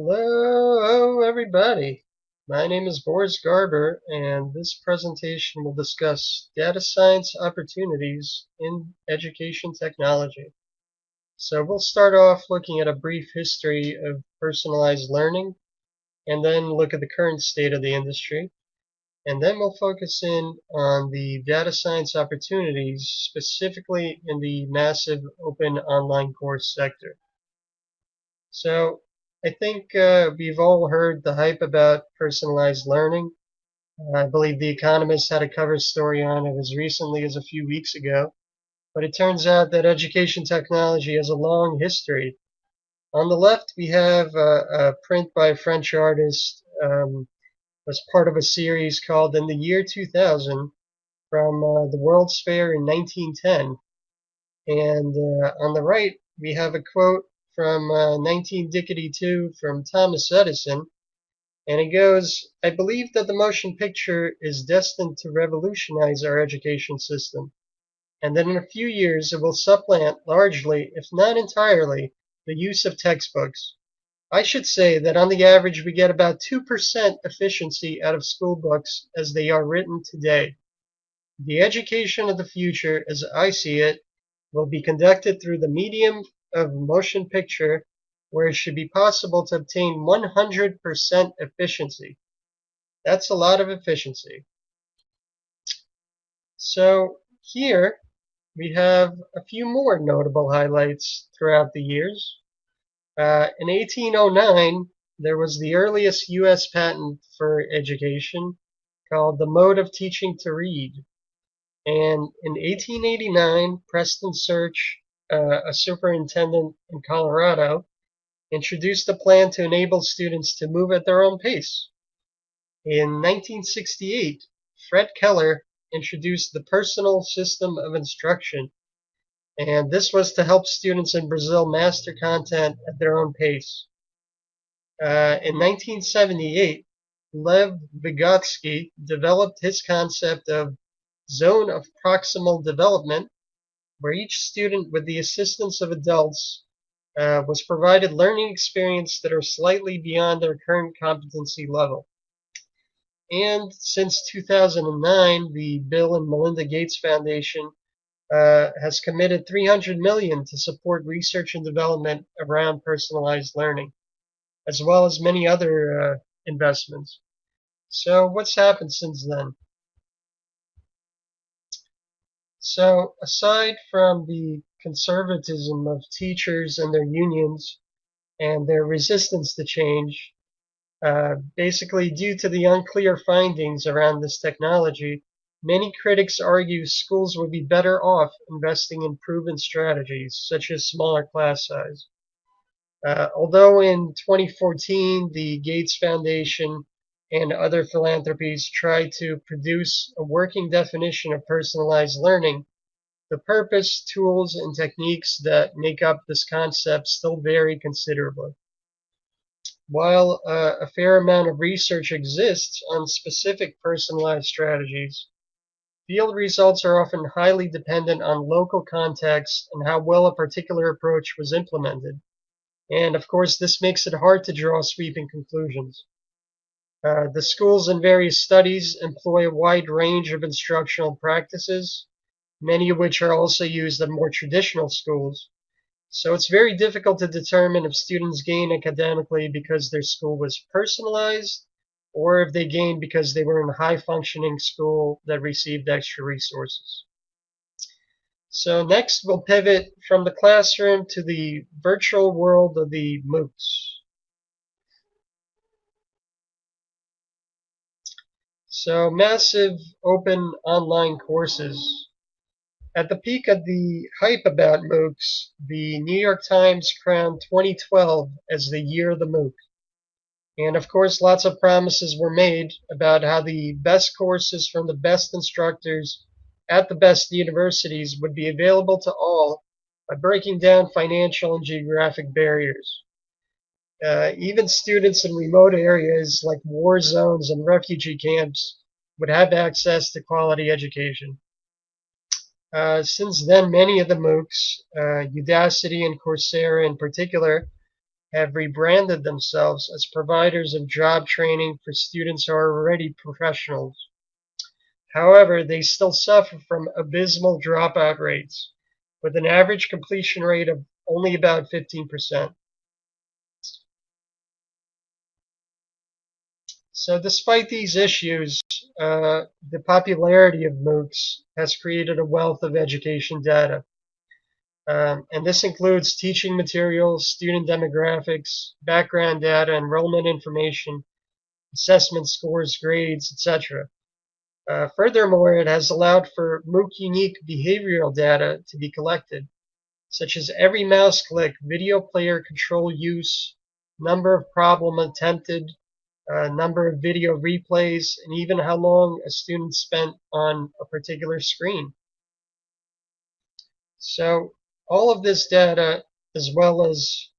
Hello, everybody. My name is Boris Garber, and this presentation will discuss data science opportunities in education technology. So we'll start off looking at a brief history of personalized learning, and then look at the current state of the industry. And then we'll focus in on the data science opportunities, specifically in the massive open online course sector. So I think we've all heard the hype about personalized learning. I believe The Economist had a cover story on it as recently as a few weeks ago. But it turns out that education technology has a long history. On the left, we have a print by a French artist, was part of a series called In the Year 2000 from the World's Fair in 1910. And on the right, we have a quote from 19 from Thomas Edison, and it goes, "I believe that the motion picture is destined to revolutionize our education system, and that in a few years it will supplant largely, if not entirely, the use of textbooks. I should say that on the average we get about 2% efficiency out of school books as they are written today. The education of the future, as I see it, will be conducted through the medium of motion picture, where it should be possible to obtain 100% efficiency." That's a lot of efficiency. So here we have a few more notable highlights throughout the years. In 1809, there was the earliest U.S. patent for education called the Mode of Teaching to Read. And in 1889, Preston Search, a superintendent in Colorado, introduced a plan to enable students to move at their own pace. In 1968, Fred Keller introduced the Personal System of Instruction, and this was to help students in Brazil master content at their own pace. In 1978, Lev Vygotsky developed his concept of zone of proximal development, where each student, with the assistance of adults, was provided learning experience that are slightly beyond their current competency level. And since 2009, the Bill and Melinda Gates Foundation has committed $300 million to support research and development around personalized learning, as well as many other investments. So what's happened since then? So aside from the conservatism of teachers and their unions and their resistance to change, basically due to the unclear findings around this technology, many critics argue schools would be better off investing in proven strategies, such as smaller class size. Although in 2014, the Gates Foundation and other philanthropies tried to produce a working definition of personalized learning, the purpose, tools, and techniques that make up this concept still vary considerably. While a fair amount of research exists on specific personalized strategies, field results are often highly dependent on local context and how well a particular approach was implemented. And of course, this makes it hard to draw sweeping conclusions. The schools in various studies employ a wide range of instructional practices, many of which are also used in more traditional schools. So it's very difficult to determine if students gain academically because their school was personalized, or if they gained because they were in a high-functioning school that received extra resources. So next, we'll pivot from the classroom to the virtual world of the MOOCs. So massive open online courses. At the peak of the hype about MOOCs, the New York Times crowned 2012 as the year of the MOOC. And of course, lots of promises were made about how the best courses from the best instructors at the best universities would be available to all by breaking down financial and geographic barriers. Even students in remote areas like war zones and refugee camps would have access to quality education. Since then, many of the MOOCs, Udacity and Coursera in particular, have rebranded themselves as providers of job training for students who are already professionals. However, they still suffer from abysmal dropout rates, with an average completion rate of only about 15%. So despite these issues, the popularity of MOOCs has created a wealth of education data. And this includes teaching materials, student demographics, background data, enrollment information, assessment scores, grades, etc. Furthermore, it has allowed for MOOC-unique behavioral data to be collected, such as every mouse click, video player control use, number of problem attempted, number of video replays, and even how long a student spent on a particular screen. So all of this data, as well as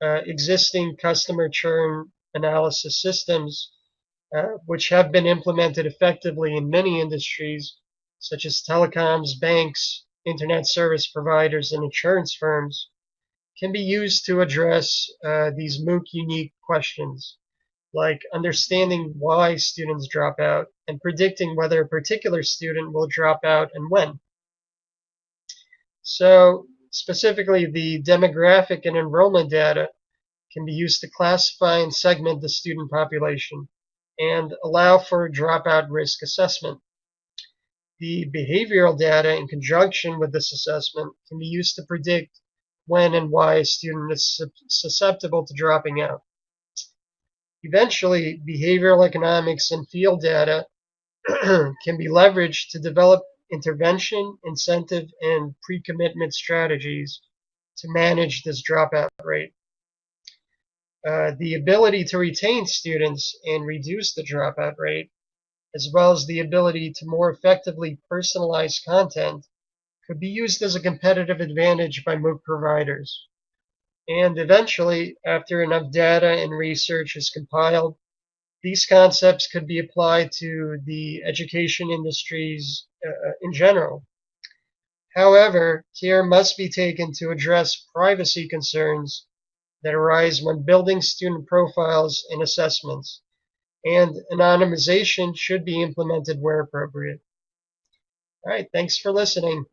existing customer churn analysis systems, which have been implemented effectively in many industries, such as telecoms, banks, internet service providers, and insurance firms, can be used to address these MOOC unique questions, like understanding why students drop out and predicting whether a particular student will drop out and when. So specifically, the demographic and enrollment data can be used to classify and segment the student population and allow for dropout risk assessment. The behavioral data in conjunction with this assessment can be used to predict when and why a student is susceptible to dropping out. Eventually, behavioral economics and field data can be leveraged to develop intervention, incentive, and pre-commitment strategies to manage this dropout rate. The ability to retain students and reduce the dropout rate, as well as the ability to more effectively personalize content, could be used as a competitive advantage by MOOC providers. And eventually, after enough data and research is compiled, these concepts could be applied to the education industries in general. However, care must be taken to address privacy concerns that arise when building student profiles and assessments, and anonymization should be implemented where appropriate. All right, thanks for listening.